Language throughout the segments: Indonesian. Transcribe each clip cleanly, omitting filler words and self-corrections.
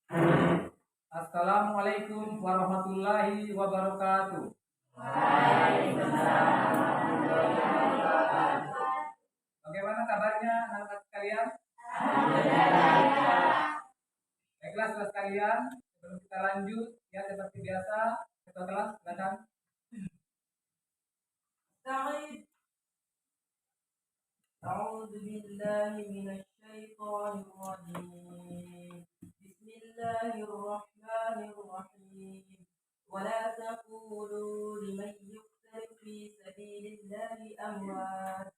Assalamualaikum warahmatullahi wabarakatuh. Bagaimana kabarnya anak-anak sekalian? Baiklah, saudara sekalian, sebelum kita lanjut, ya seperti biasa, ketua kelas silakan. أعوذ بالله من الشيطان الرجيم بسم الله الرحمن الرحيم ولا تقولوا لمن يقتل في سبيل الله أموات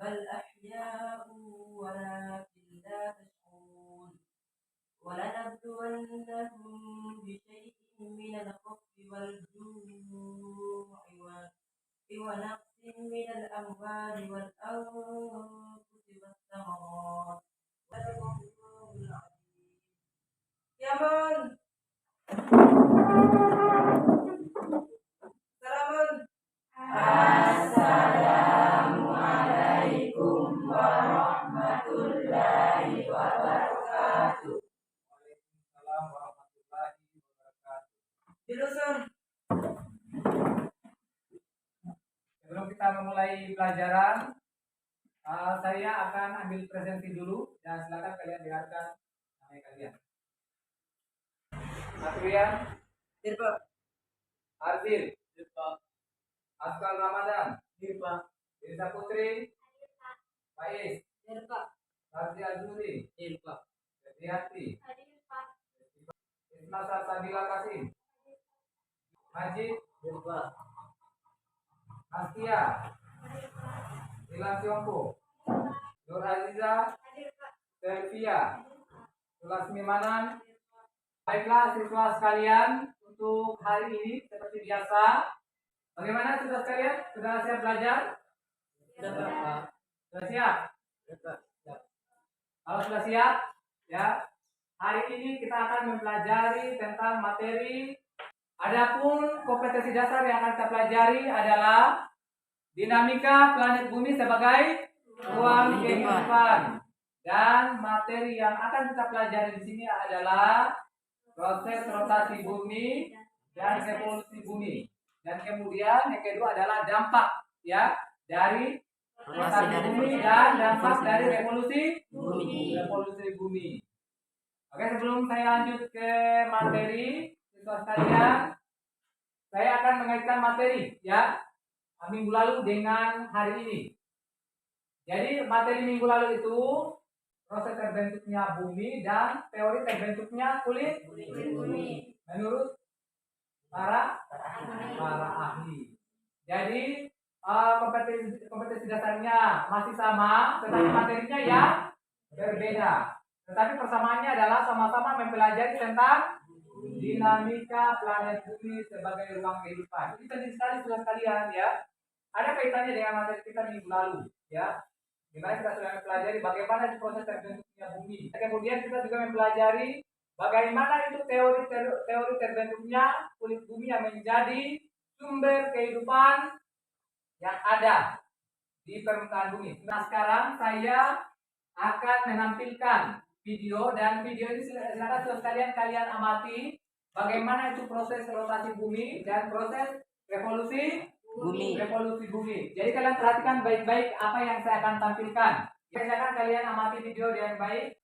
بل أحياء ولكن لا تشعرون ولنبلونهم بشيء من الخوف والجوع ونقص من الأموال والأنفس والثمرات والله العظيم يا من سلام Assalamualaikum warahmatullahi wabarakatuh. Waalaikumsalam warahmatullahi wabarakatuh. Jurusan Sebelum kita memulai pelajaran, saya akan ambil presensi dulu dan silakan kalian dengarkan nama kalian. Atrian, Dirpa Arzil, Dirpa Askal Ramadan, Dirpa Irsa Putri, Faiz, Dirpa Razi Azuri, Dirpa Fetriati, Isma Sabila Kasim, Majid, Dirpa Astia, Ilan Tiongko, Nur Aziza, Selvia, Sulasmi Manan. Baiklah siswa sekalian, untuk hari ini seperti biasa, bagaimana siswa sekalian? Sudah siap belajar? Sudah siap? Kalau sudah siap, ya. Hari ini kita akan mempelajari tentang materi. Adapun kompetensi dasar yang akan kita pelajari adalah dinamika planet bumi sebagai ruang kehidupan. Dan materi yang akan kita pelajari di sini adalah proses rotasi bumi dan revolusi bumi. Dan kemudian yang kedua adalah dampak, ya, dari rotasi bumi dan dampak dari revolusi bumi. Oke, sebelum saya lanjut ke materi, siswa sekalian, saya akan mengaitkan materi, ya, minggu lalu dengan hari ini. Jadi materi minggu lalu itu proses terbentuknya bumi dan teori terbentuknya kulit bumi menurut para ahli. Jadi kompetensi dasarnya masih sama, tetapi materinya yang berbeda. Tetapi persamaannya adalah sama-sama mempelajari tentang dinamika planet bumi sebagai ruang kehidupan. Ini penting sekali saudara sekalian, ya. Ada kaitannya dengan materi kita minggu lalu, ya. Di mana kita sudah mempelajari bagaimana proses terbentuknya bumi. Kemudian kita juga mempelajari bagaimana itu teori terbentuknya kulit bumi yang menjadi sumber kehidupan yang ada di permukaan bumi. Nah, sekarang saya akan menampilkan video, dan video ini silakan kalian amati bagaimana itu proses rotasi bumi dan proses revolusi bumi. Jadi kalian perhatikan baik-baik apa yang saya akan tampilkan. Silakan kalian amati video dengan baik.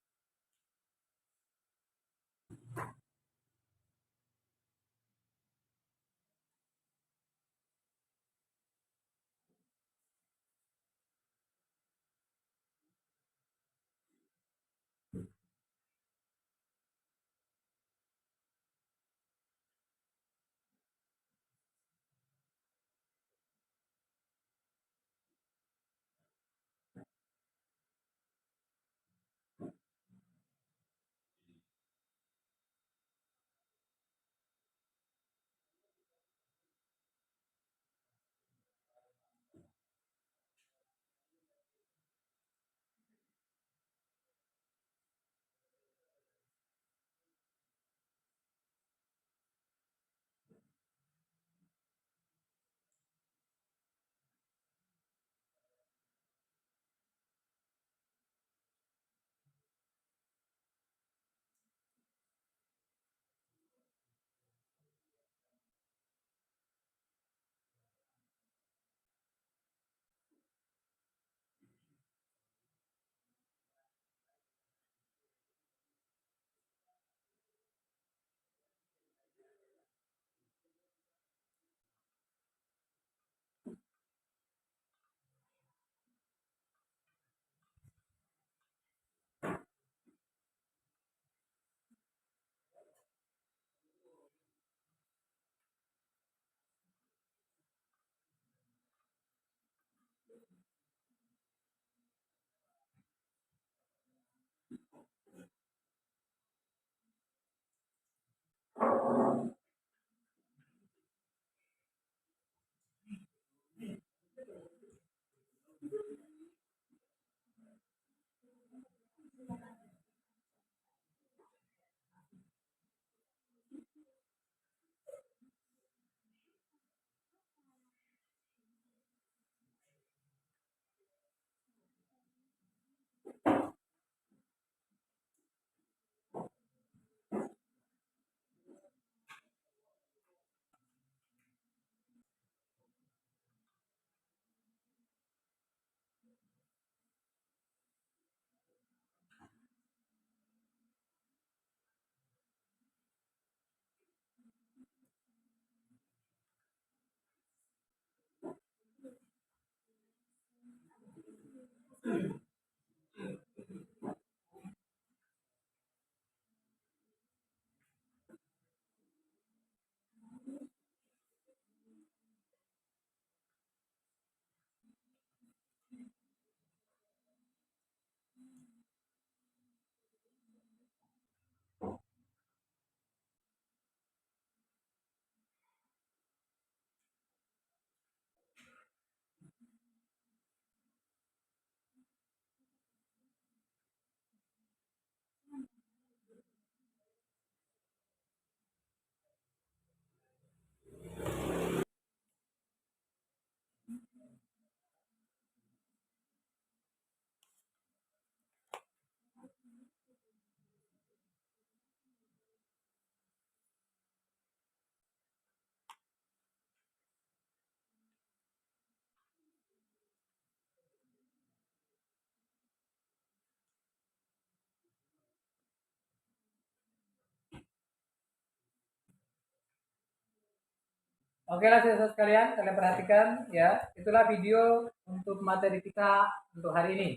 Oke lah saudara sekalian, kalian perhatikan ya. Itulah video untuk materi kita untuk hari ini.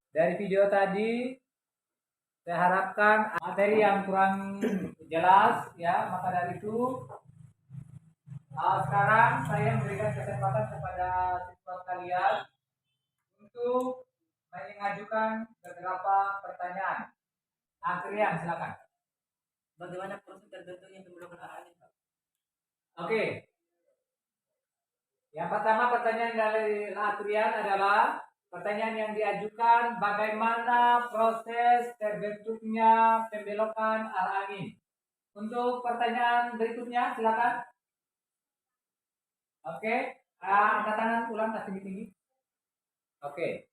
Dari video tadi saya harapkan materi yang kurang jelas ya, maka dari itu sekarang saya memberikan kesempatan kepada siswa kalian untuk mengajukan beberapa pertanyaan. Akrian, silakan. Bagaimana proses terbentuknya pembelokan arah angin, Pak? Oke. Yang pertama pertanyaan dari Akrian adalah pertanyaan yang diajukan, bagaimana proses terbentuknya pembelokan arah angin. Untuk pertanyaan berikutnya silakan. Oke, angkat tangan ulang kasih tinggi. Oke.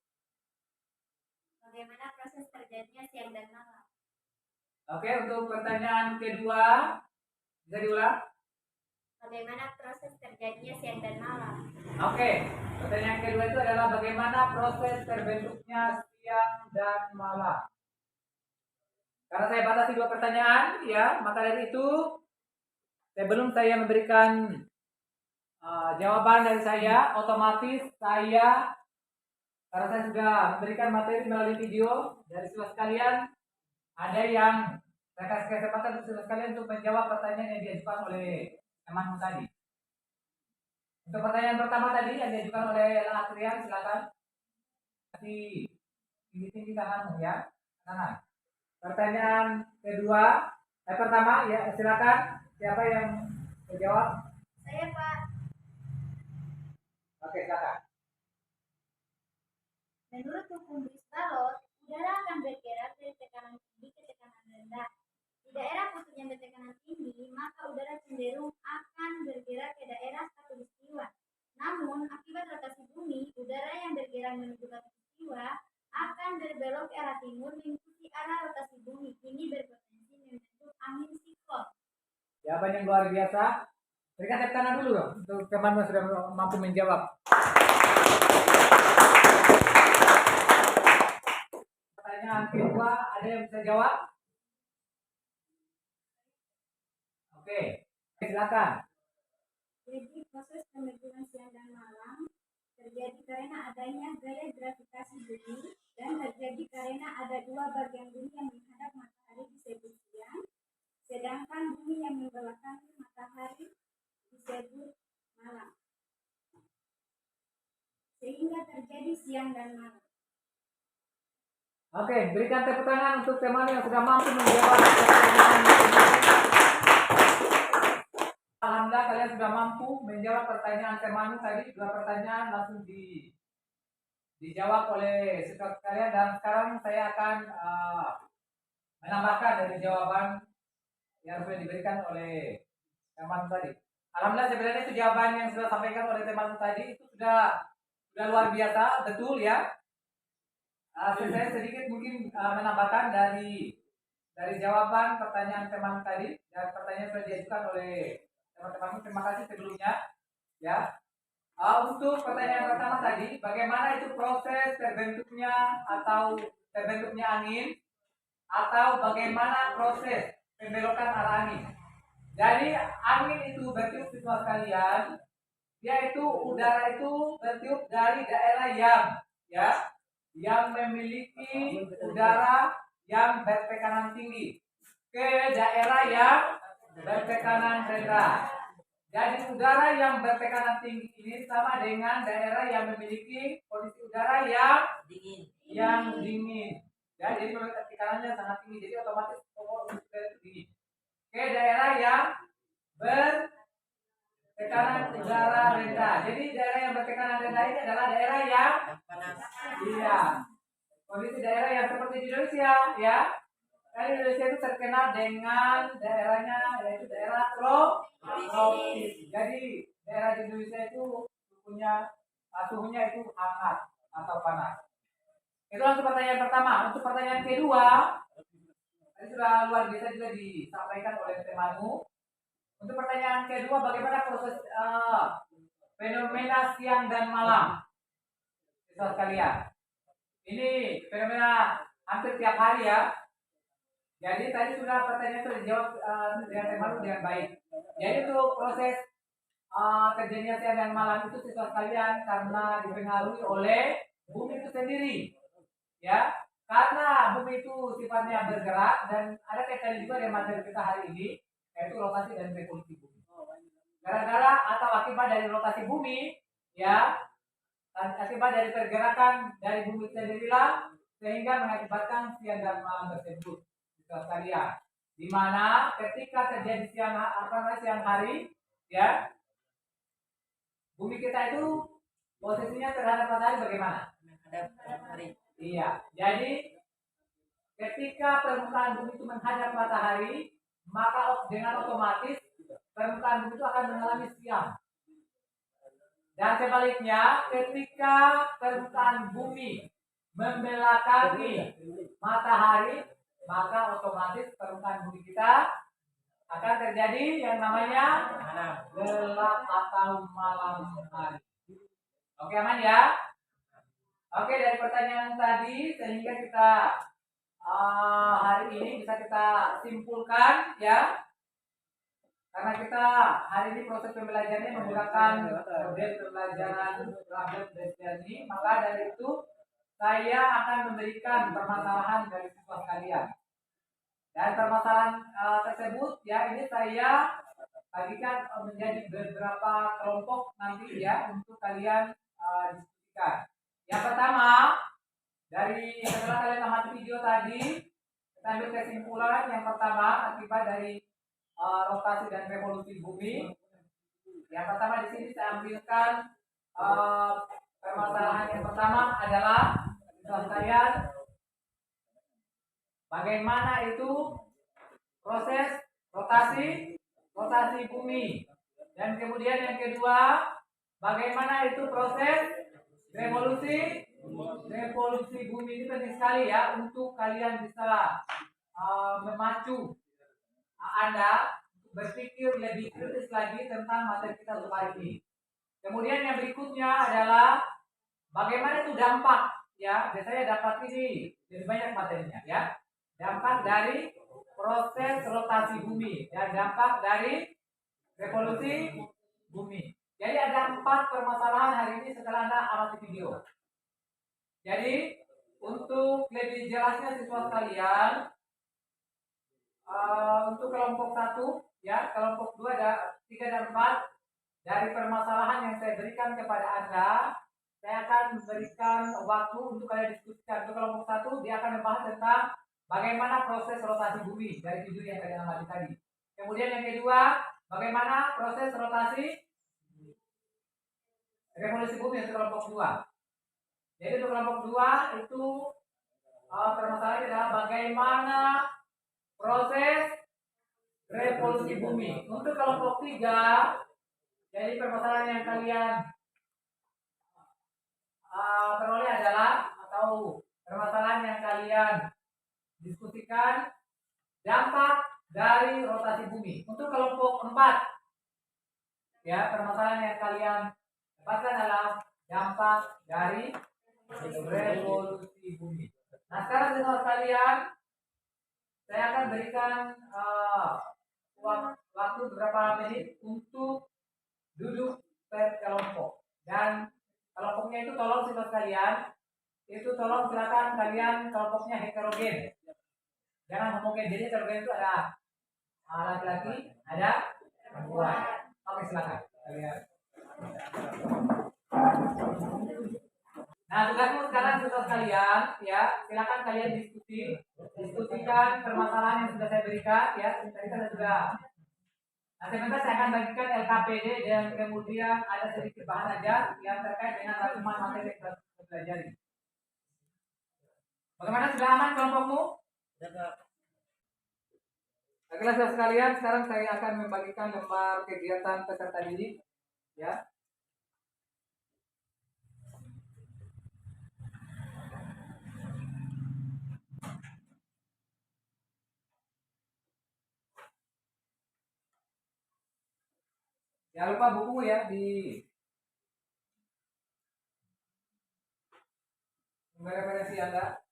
Bagaimana proses terjadinya siang dan malam? Oke, untuk pertanyaan kedua bisa diulang. Bagaimana proses terjadinya siang dan malam? Oke, pertanyaan kedua itu adalah bagaimana proses terbentuknya siang dan malam. Karena saya batasi 2 pertanyaan, ya, maka dari itu sebelum saya memberikan jawaban dari saya, otomatis saya, karena saya sudah memberikan materi melalui video dari siswa sekalian, ada yang saya kasih kesempatan untuk siswa sekalian untuk menjawab pertanyaan yang diajukan oleh temanmu tadi. Untuk pertanyaan pertama tadi yang diajukan oleh Akrian, silakan kasih tinggi-tinggi tanganmu ya, tangan. Pertanyaan kedua, pertama ya, silakan siapa yang menjawab? Saya, Pak. Oke, silakan. Menurut hukum Bristolot, udara akan bergerak dari tekanan tinggi ke tekanan rendah. Di daerah kutub yang bertekanan tinggi, maka udara cenderung akan bergerak ke daerah khatulistiwa. Namun, akibat rotasi bumi, udara yang bergerak menuju khatulistiwa akan berbelok ke arah timur mengikuti arah rotasi bumi. Ini berpotensi membentuk angin siklon. Jawaban yang luar biasa. Berikan tepuk tangan dulu dong untuk teman yang sudah mampu menjawab. Pertanyaan kedua, ada yang bisa jawab? Oke, silakan. Jadi proses pembentukan siang dan malam terjadi karena adanya gaya gravitasi bumi dan terjadi karena ada 2 bagian bumi yang menghadap matahari disebut siang, sedangkan bumi yang membelakangi matahari disebut malam. Sehingga terjadi siang dan malam. Oke, berikan tepuk tangan untuk teman yang sudah mampu menjawab pertanyaan. Alhamdulillah kalian sudah mampu menjawab pertanyaan teman tadi. 2 pertanyaan langsung dijawab oleh siswa kalian, dan sekarang saya akan menambahkan dari jawaban yang sudah diberikan oleh teman tadi. Alhamdulillah sebenarnya itu jawaban yang sudah disampaikan oleh teman tadi itu sudah luar biasa, betul ya. Saya sedikit mungkin menambahkan dari jawaban pertanyaan teman tadi dan pertanyaan sudah diajukan oleh teman-teman. Terima kasih sebelumnya ya. Untuk pertanyaan pertama tadi, bagaimana itu proses terbentuknya angin, atau bagaimana proses pembelokan arah angin. Jadi angin itu bertiup siswa sekalian, yaitu udara itu bertiup dari daerah yang yang memiliki udara yang bertekanan tinggi ke daerah yang bertekanan rendah. Jadi udara yang bertekanan tinggi ini sama dengan daerah yang memiliki kondisi udara yang dingin. Ya, jadi tekanannya sangat tinggi, jadi otomatis udara tinggi. Ke daerah yang bertekanan udara rendah. Jadi daerah yang bertekanan rendah ini adalah daerah yang panas. iya. Kondisi daerah yang seperti di Indonesia, ya. Karena Indonesia itu terkenal dengan daerahnya yaitu daerah tropis. Jadi daerah di Indonesia itu suhunya itu hangat atau panas. Itu untuk pertanyaan pertama. Untuk pertanyaan kedua, tadi sudah luar biasa juga disampaikan oleh temanmu. Untuk pertanyaan kedua, bagaimana proses fenomena siang dan malam? Siswa sekalian, ini fenomena hampir tiap hari ya. Jadi tadi sudah pertanyaan sudah dijawab dengan temanmu dengan baik. Jadi untuk proses terjadinya siang dan malam itu siswa sekalian karena dipengaruhi oleh bumi itu sendiri, ya. Karena bumi itu sifatnya bergerak dan ada kaitannya juga dengan materi kita hari ini, yaitu rotasi dan revolusi bumi. Gara-gara atau akibat dari rotasi bumi, ya, akibat dari pergerakan dari bumi sendirilah sehingga mengakibatkan siang dan malam tersebut. Sekalian, di mana ketika terjadi siang hari, ya, bumi kita itu posisinya terhadap matahari bagaimana? Menghadap matahari. Iya, jadi ketika permukaan bumi itu menghadap matahari, maka dengan otomatis permukaan bumi itu akan mengalami siang. Dan sebaliknya, ketika permukaan bumi membelakangi matahari, maka otomatis permukaan bumi kita akan terjadi yang namanya gelap atau malam hari. Oke, aman ya? Oke, dari pertanyaan tadi sehingga kita hari ini bisa kita simpulkan ya, karena kita hari ini proses pembelajarannya menggunakan model pembelajaran Robert Destiny, maka dari itu saya akan memberikan permasalahan dari siswa sekalian. Dan permasalahan tersebut ya ini saya bagikan menjadi beberapa kelompok nanti ya untuk kalian diskusikan. Yang pertama, dari setelah kalian amati video tadi, kita ambil kesimpulan yang pertama akibat dari rotasi dan revolusi bumi. Yang pertama di sini saya ambilkan permasalahan yang pertama adalah kalian bagaimana itu proses rotasi bumi, dan kemudian yang kedua bagaimana itu proses revolusi bumi. Ini penting sekali ya untuk kalian bisa memacu Anda berpikir lebih kritis lagi tentang materi kita untuk hari ini. Kemudian yang berikutnya adalah bagaimana itu dampak ya. Biasanya dampak ini lebih banyak materinya ya. Dampak dari proses rotasi bumi dan dampak dari revolusi bumi. Jadi ada 4 permasalahan hari ini setelah Anda amati video. Jadi untuk lebih jelasnya siswa sekalian, untuk kelompok 1 ya, kelompok 2, 3 dan 4 dari permasalahan yang saya berikan kepada Anda, saya akan memberikan waktu untuk kalian diskusikan. Untuk kelompok 1 dia akan membahas tentang bagaimana proses rotasi bumi dari judul yang kalian amati tadi. Kemudian yang kedua, bagaimana proses rotasi revolusi bumi untuk kelompok 2. Jadi untuk kelompok 2 itu permasalahannya adalah bagaimana proses revolusi bumi. Untuk kelompok 3, jadi permasalahan yang kalian peroleh adalah atau permasalahan yang kalian diskusikan dampak dari rotasi bumi. Untuk kelompok 4 ya, permasalahan yang kalian dapatkan adalah dampak dari revolusi bumi. Nah sekarang siswa sekalian, saya akan berikan waktu beberapa menit untuk duduk per kelompok, dan kelompoknya itu tolong siswa sekalian itu tolong silakan kalian kelompoknya heterogen. Jangan homogen. Jadi heterogen itu ada laki-laki, ada perempuan. Oke, silakan kalian. Nah, tugasmu sekarang tugas kalian ya, silakan kalian diskusikan permasalahan yang sudah saya berikan ya. Tadi kan sudah. Nah, sebentar saya akan bagikan LKPD dan kemudian ada sedikit bahan aja yang terkait dengan rangkuman materi yang kita pelajari. Bagaimana, sudah aman kelompokmu? Baiklah saudara sekalian, sekarang saya akan membagikan lembar kegiatan peserta didik ya. Jangan lupa buku ya di referensi Anda.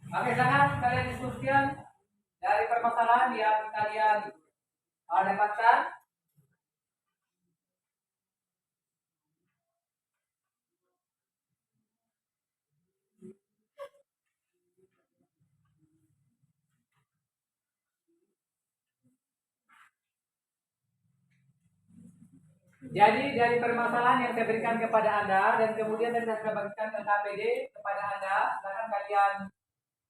Oke, silakan kalian diskusikan dari permasalahan yang kalian dapatkan. Jadi dari permasalahan yang saya berikan kepada Anda dan kemudian saya bagikan ke KPD kepada Anda, silakan kalian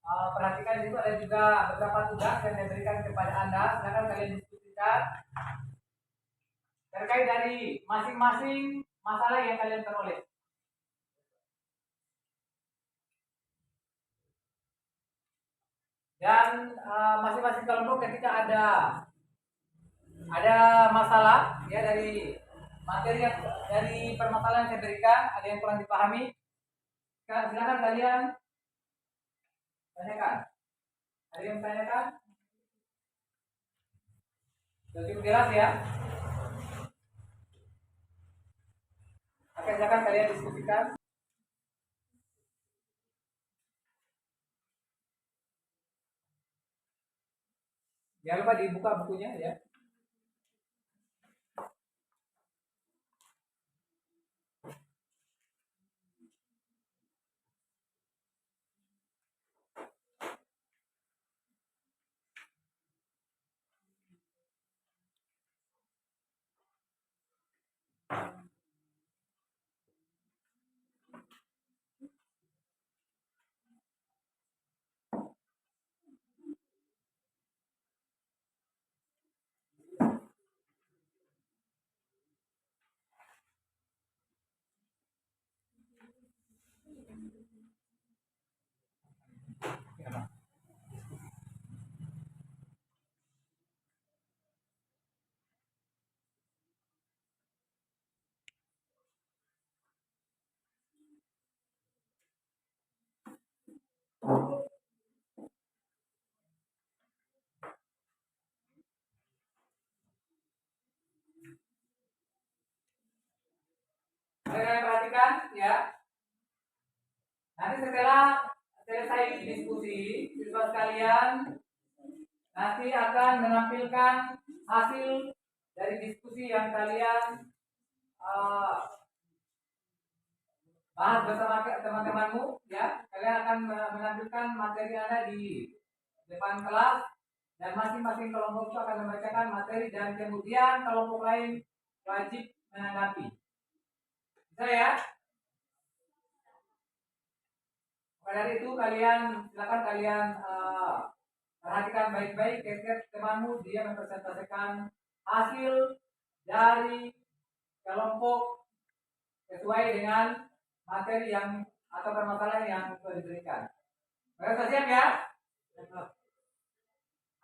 perhatikan. Di situ ada juga beberapa tugas yang saya berikan kepada Anda, silakan kalian diskusikan terkait dari masing-masing masalah yang kalian peroleh. Dan masing-masing kelompok ketika ada masalah ya dari materi dari permasalahan yang saya berikan, ada yang kurang dipahami, silakan kalian tanyakan. Ada yang tanyakan? Cukup jelas ya? Oke, silakan kalian diskusikan. Jangan lupa dibuka bukunya ya. Kalian perhatikan ya. Nanti setelah selesai diskusi, siswa sekalian nanti akan menampilkan hasil dari diskusi yang kalian bahas bersama teman-temanmu ya. Kalian akan menampilkan materi Anda di depan kelas dan masing-masing kelompok itu akan membacakan materi dan kemudian kelompok lain wajib menanggapi. Bisa ya? Maka dari itu silakan kalian perhatikan baik-baik ketika temanmu dia mempresentasikan hasil dari kelompok sesuai dengan materi yang atau permasalahan yang sudah diberikan. Mereka siap ya?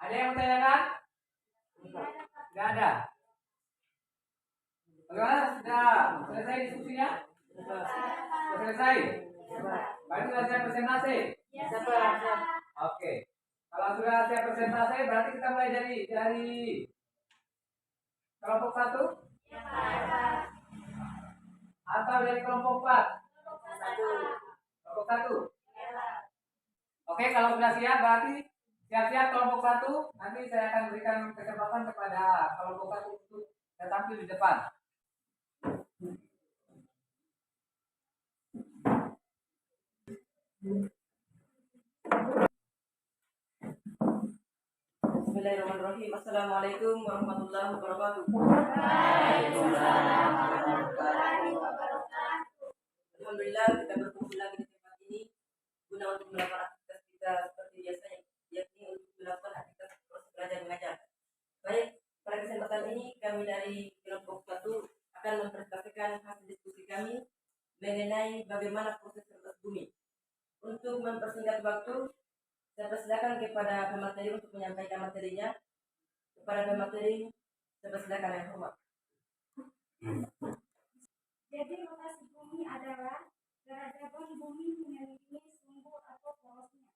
Ada yang bertanyakan? Tidak ada. Bagaimana, sudah selesai diskusinya? Sudah selesai. Baru sudah siap presentasi? Oke. Kalau sudah siap presentasi berarti kita mulai dari Kelompok 1 Ya, Pak. atau dari kelompok 4? Satu. Kelompok 1. Ya, Pak. Oke, kalau sudah siap berarti siap-siap kelompok 1. Nanti saya akan berikan kesempatan kepada kelompok 1 untuk tampil di depan. Bismillahirrahmanirrahim. Assalamualaikum warahmatullahi wabarakatuh. Waalaikumsalam warahmatullahi wabarakatuh. Alhamdulillah kita berkumpul lagi di tempat ini guna untuk melakukan aktivitas kita seperti biasanya, yakni untuk melakukan aktivitas proses belajar mengajar. Baik, pada kesempatan ini kami dari kelompok 1 akan mempresentasikan hasil diskusi kami mengenai bagaimana proses kertas bumi. Untuk mempersingkat waktu, saya persilakan kepada pemateri untuk menyampaikan materinya. Kepada pemateri, saya persilakan yang hormat. Jadi rotasi bumi adalah peradaban bumi mengelilingi sumbu atau porosnya.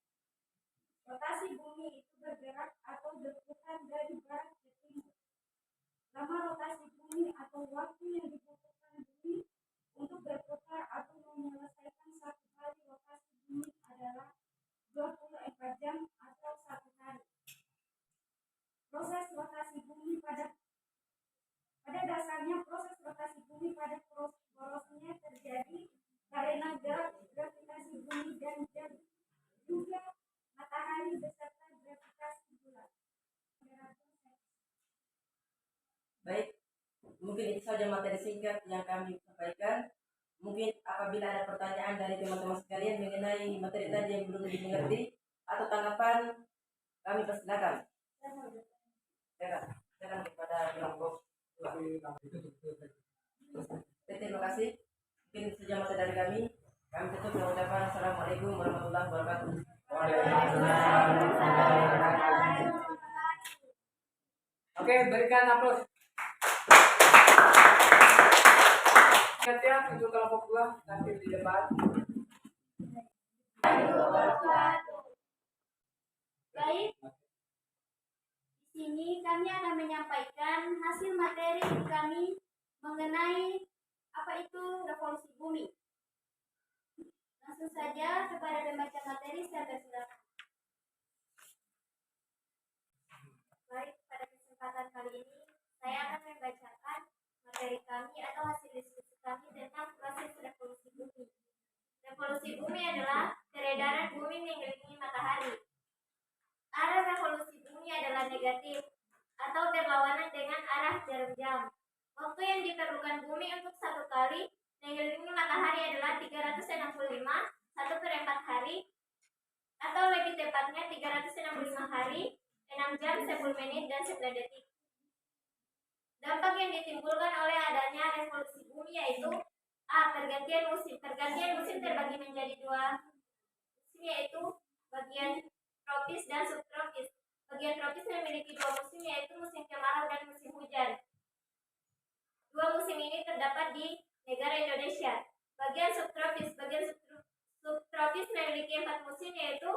Rotasi bumi itu bergerak atau berputar dari barat ke timur. Lama rotasi bumi atau waktu yang dibutuhkan bumi untuk berputar atau menyelesaikan satu kali rotasi bumi adalah 24 jam atau 1 hari. Proses rotasi bumi pada dasarnya proses rotasi bumi pada porosnya terjadi karena gerak gravitasi bumi dan juga matahari beserta gravitasi bulan. Baik, mungkin itu saja materi singkat yang kami sampaikan. Mungkin apabila ada pertanyaan dari teman-teman sekalian mengenai materi tadi yang belum dimengerti atau tanggapan, kami persilakan. Silakan kepada kelompok 2. Terima kasih. Mungkin itu saja materi dari kami. Kami tutup dengan ucapan Assalamualaikum warahmatullahi wabarakatuh. Oke, berikan aplaus. Siap-siap untuk kelompok 2 tampil di depan. Baik, di sini kami akan menyampaikan hasil materi kami mengenai apa itu revolusi bumi. Langsung saja kepada pembaca materi saya persilakan. Baik, pada kesempatan kali ini saya akan membacakan materi kami atau hasil diskusi kami tentang proses revolusi bumi. Revolusi bumi adalah peredaran bumi mengelilingi matahari. Arah revolusi bumi adalah negatif atau berlawanan dengan arah jarum jam. Waktu yang diperlukan bumi untuk satu kali mengelilingi matahari adalah 365 1/4 hari, atau lebih tepatnya 365 hari, 6 jam, 10 menit, dan 11 detik. Dampak yang ditimbulkan oleh adanya revolusi bumi yaitu A. Pergantian musim. Pergantian musim terbagi menjadi 2 musim, yaitu bagian tropis dan subtropis. Bagian tropis memiliki 2 musim, yaitu musim kemarau dan musim hujan. 2 musim ini terdapat di negara Indonesia. Bagian subtropis memiliki 4 musim, yaitu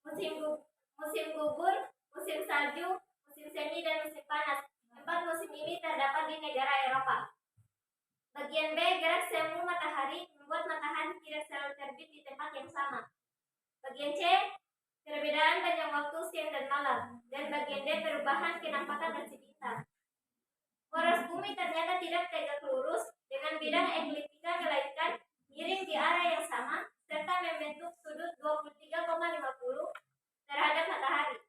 musim gugur, musim salju, musim semi, dan musim panas. 4 musim ini terdapat di negara Eropa. Bagian B, gerak semu matahari membuat matahari tidak selalu terbit di tempat yang sama. Bagian C, perbedaan panjang waktu siang dan malam. Dan bagian D, perubahan kenampakan dan bintang. Poros bumi ternyata tidak tegak lurus dengan bidang ekliptika, melainkan miring di arah yang sama serta membentuk sudut 23,50 terhadap matahari.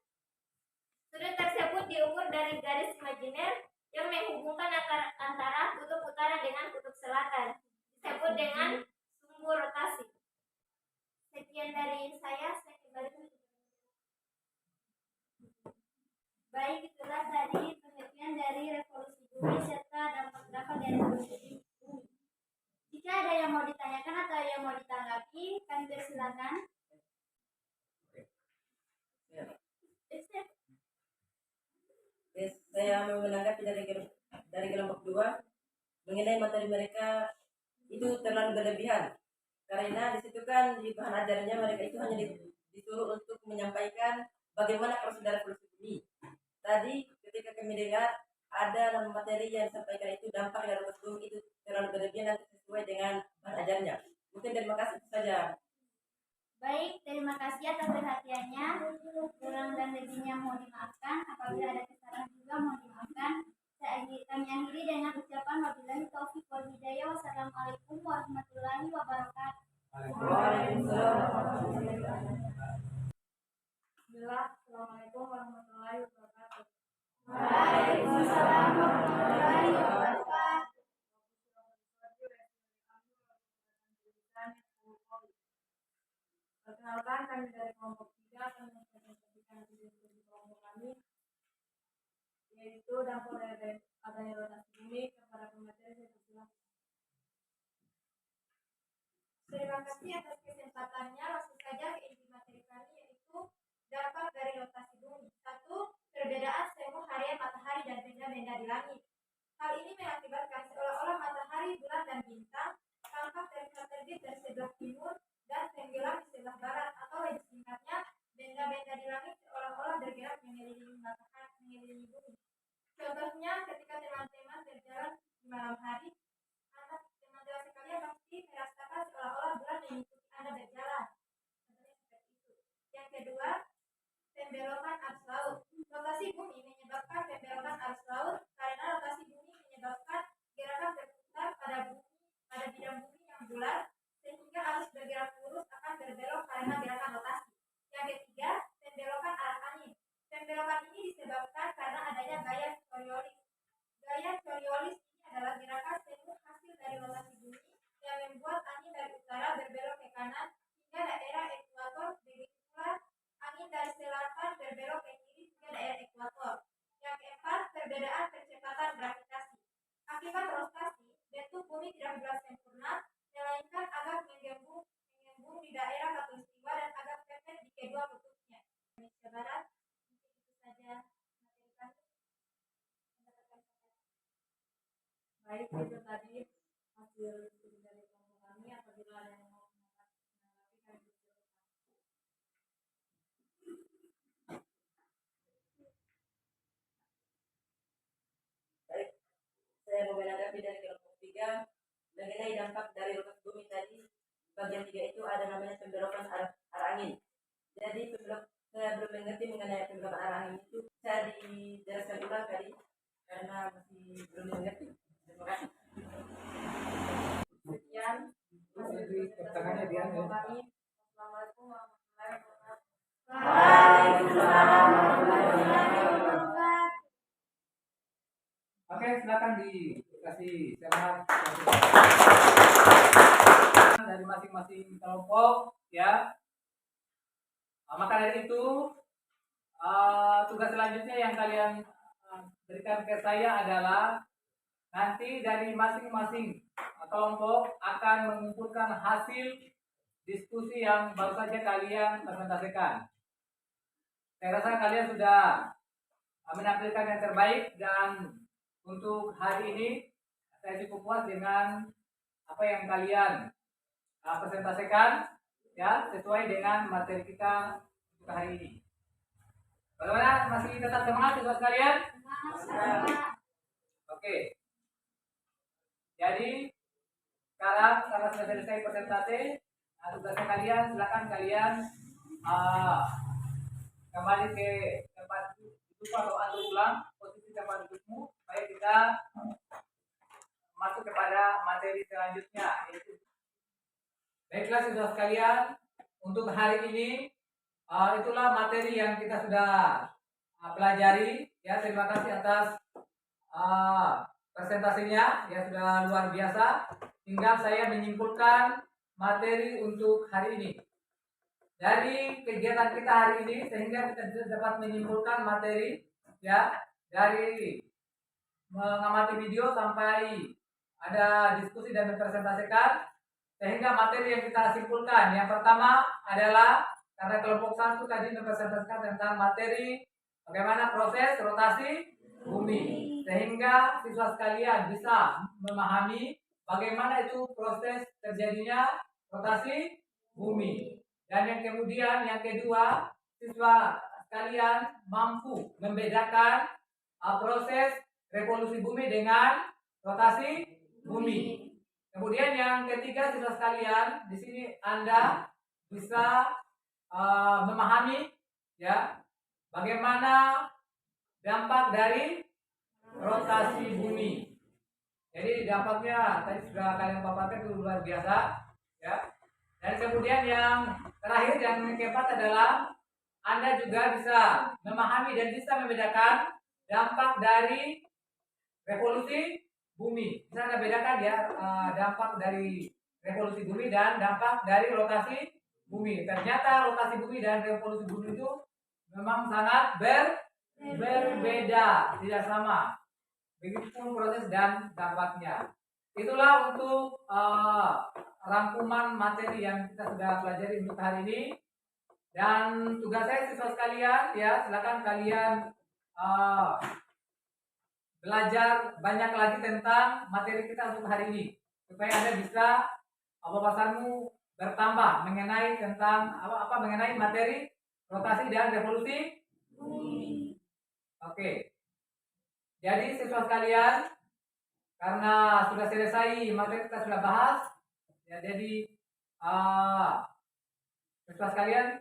Sudut tersebut diukur dari garis imajiner yang menghubungkan antara kutub utara dengan kutub selatan, disebut dengan sumbu rotasi. Sekian dari saya kembali. Baik, itulah tadi pengertian dari revolusi bumi serta dampak-dampak dari revolusi bumi. Jika ada yang mau ditanyakan atau yang mau ditanggapi, kami persilakan. Saya mau menanggapi dari kelompok 2 mengenai materi mereka itu terlalu berlebihan, karena di situ kan di bahan ajarnya mereka itu hanya disuruh untuk menyampaikan bagaimana proses revolusi bumi. Tadi ketika kami dengar ada materi yang disampaikan itu dampak dari rotas bumi itu terlalu berlebihan dan sesuai dengan bahan ajarnya. Mungkin terima kasih itu saja. Baik, terima kasih atas perhatiannya. Kurang dan lebihnya mohon dimaafkan. Apabila ada kesalahan juga mohon dimaafkan. Kami akhiri dengan ucapan wabillahi taufiq wal hidayah. Wassalamualaikum warahmatullahi wabarakatuh. Bismillah. Assalamualaikum warahmatullahi wabarakatuh. Waalaikumsalam warahmatullahi wabarakatuh. Perkenalkan, kami dari kelompok 3 akan mempresentasikan studi kelompok kami, yaitu dampak dari adanya rotasi bumi kepada pemateri. Terima kasih atas kesempatannya. Langsung saja ke inti materi kami, yaitu dampak dari rotasi bumi. 1. Perbedaan semu harian matahari dan benda-benda di langit. Hal ini mengakibatkan seolah-olah matahari, bulan, dan bintang tampak terlihat terbit dari sebelah timur dan tenggelam di sebelah barat, atau lebih singkatnya, benda-benda di langit seolah-olah bergerak mengelilingi matahari, mengelilingi bumi. Contohnya, ketika teman-teman berjalan di malam hari, teman-teman sekalian pasti merasakan seolah-olah bulan mengikuti Anda berjalan. Contohnya seperti itu. Yang kedua, pembelokan arus laut. Rotasi bumi menyebabkan pembelokan arus laut karena rotasi bumi menyebabkan gerakan berputar pada bidang bumi yang bulat, sehingga arus bergerak lurus akan berbelok karena gerakan rotasi. Yang ketiga, pembelokan arah angin. Pembelokan ini disebabkan karena adanya gaya Coriolis. Gaya Coriolis ini adalah gerakan semu hasil dari rotasi bumi yang membuat angin dari utara berbelok ke kanan hingga daerah ekuator. Begitu pula angin dari selatan berbelok ke kiri hingga daerah ekuator. Yang keempat, perbedaan percepatan gravitasi. Akibat rotasi, bentuk bumi tidak bulat sempurna, melainkan agak menggembung di daerah khatulistiwa dan agak pepet di kedua kutubnya. Indonesia Barat. Mungkin itu saja materi kami. Baik, itu tadi hasil studi dari kelompok kami. Apabila ada yang mau menanggapi, kami persilakan. Baik, saya mau menanggapi dari kelompok 3 mengenai dampak dari rotas bumi tadi. Bagian 3 itu ada namanya pembelokan arah angin. Jadi saya belum mengerti mengenai pembelokan arah angin itu. Saya dijelaskan ulang tadi karena masih belum mengerti. Terima kasih. Sekian hasil Tangannya dia, kelompok kami. Assalamualaikum warahmatullahi wabarakatuh. Waalaikumsalam warahmatullahi wabarakatuh. Oke, silakan dikasih semangat dari masing-masing kelompok, ya. Maka dari itu tugas selanjutnya yang kalian berikan ke saya adalah nanti dari masing-masing kelompok akan mengumpulkan hasil diskusi yang baru saja kalian presentasikan. Saya rasa kalian sudah menampilkan yang terbaik, dan untuk hari ini saya cukup puas dengan apa yang kalian presentasikan, ya, sesuai dengan materi kita untuk hari ini. Bagaimana, masih tetap semangat siswa sekalian? Oke. Jadi sekarang karena sudah selesai presentasi, tugasnya kalian, silakan kalian kembali ke tempat duduk atau atur ulang posisi tempat dudukmu supaya kita masuk kepada materi selanjutnya, yaitu. Baiklah siswa sekalian, untuk hari ini itulah materi yang kita sudah pelajari, ya. Terima kasih atas presentasinya, ya, sudah luar biasa. Tinggal saya menyimpulkan materi untuk hari ini. Dari kegiatan kita hari ini, sehingga kita dapat menyimpulkan materi, ya, dari mengamati video sampai ada diskusi dan mempresentasikan, sehingga materi yang kita simpulkan. Yang pertama adalah karena kelompok 1 tadi mempresentasikan tentang materi bagaimana proses rotasi bumi, sehingga siswa sekalian bisa memahami bagaimana itu proses terjadinya rotasi bumi. Dan yang kemudian, yang kedua, siswa sekalian mampu membedakan proses revolusi bumi dengan rotasi bumi. Kemudian yang ketiga, siswa sekalian, di sini Anda bisa memahami ya bagaimana dampak dari rotasi bumi. Jadi dampaknya tadi sudah kalian paparkan itu luar biasa ya. Dan kemudian yang terakhir yang keempat adalah Anda juga bisa memahami dan bisa membedakan dampak dari revolusi bumi. Bisa Anda bedakan ya dampak dari revolusi bumi dan dampak dari rotasi bumi. Ternyata rotasi bumi dan revolusi bumi itu memang sangat berbeda, tidak sama. Begitupun proses dan dampaknya. Itulah untuk rangkuman materi yang kita sudah pelajari untuk hari ini. Dan tugas saya siswa sekalian ya, silakan kalian belajar banyak lagi tentang materi kita untuk hari ini supaya Anda bisa wawasanmu bertambah mengenai tentang mengenai materi rotasi dan revolusi bumi. Oke. Jadi siswa sekalian, karena sudah selesai materi kita sudah bahas ya, jadi siswa sekalian,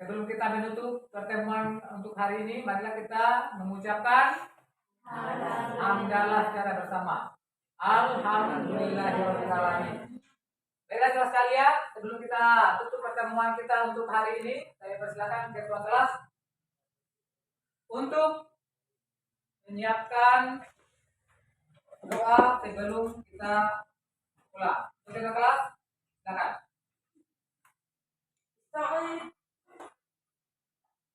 sebelum kita menutup pertemuan untuk hari ini, marilah kita mengucapkan hamdalah secara bersama. Alhamdulillahirobbilalamin. Baiklah siswa sekalian, sebelum kita tutup pertemuan kita untuk hari ini, saya persilakan ketua kelas untuk menyiapkan doa sebelum kita pulang. Ketua kelas, silakan.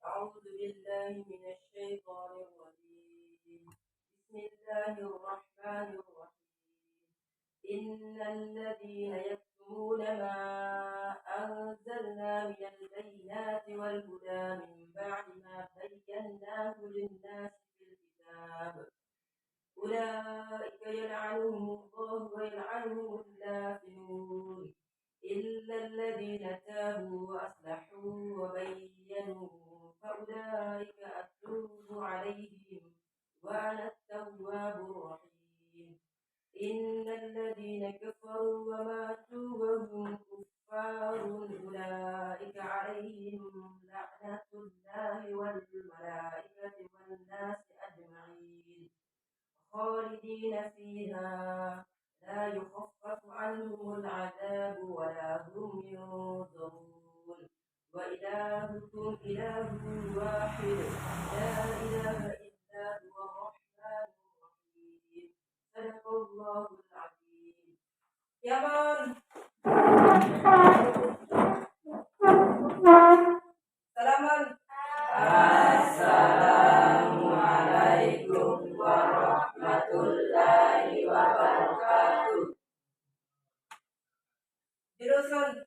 أعوذ بالله من الشيطان الرجيم. بسم الله الرحمن الرحيم. إن الذين يكتمون ما أنزلنا من البينات والهدى من بعد ما بيناه للناس في الكتاب أولئك يلعنهم الله ويلعنهم اللائمون إلا الذين تابوا وأصلحوا وبينوا فأولئك أتوب عليهم وأنا التواب الرحيم. إن الذين كفروا وماتوا وهم كفار أولئك عليهم لعنة الله والملائكة والناس أجمعين خالدين فيها لا يخفف عنهم العذاب ولا هم ينظرون وإلهكم إله واحد لا إله إلا هو الرحمن الرحيم. صدق الله العظيم. Yaman. Salaman. Assalamualaikum warahmatullahi wabarakatuh. Jurusan.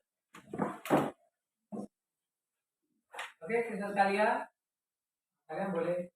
Oke, siswa sekalian, kalian boleh.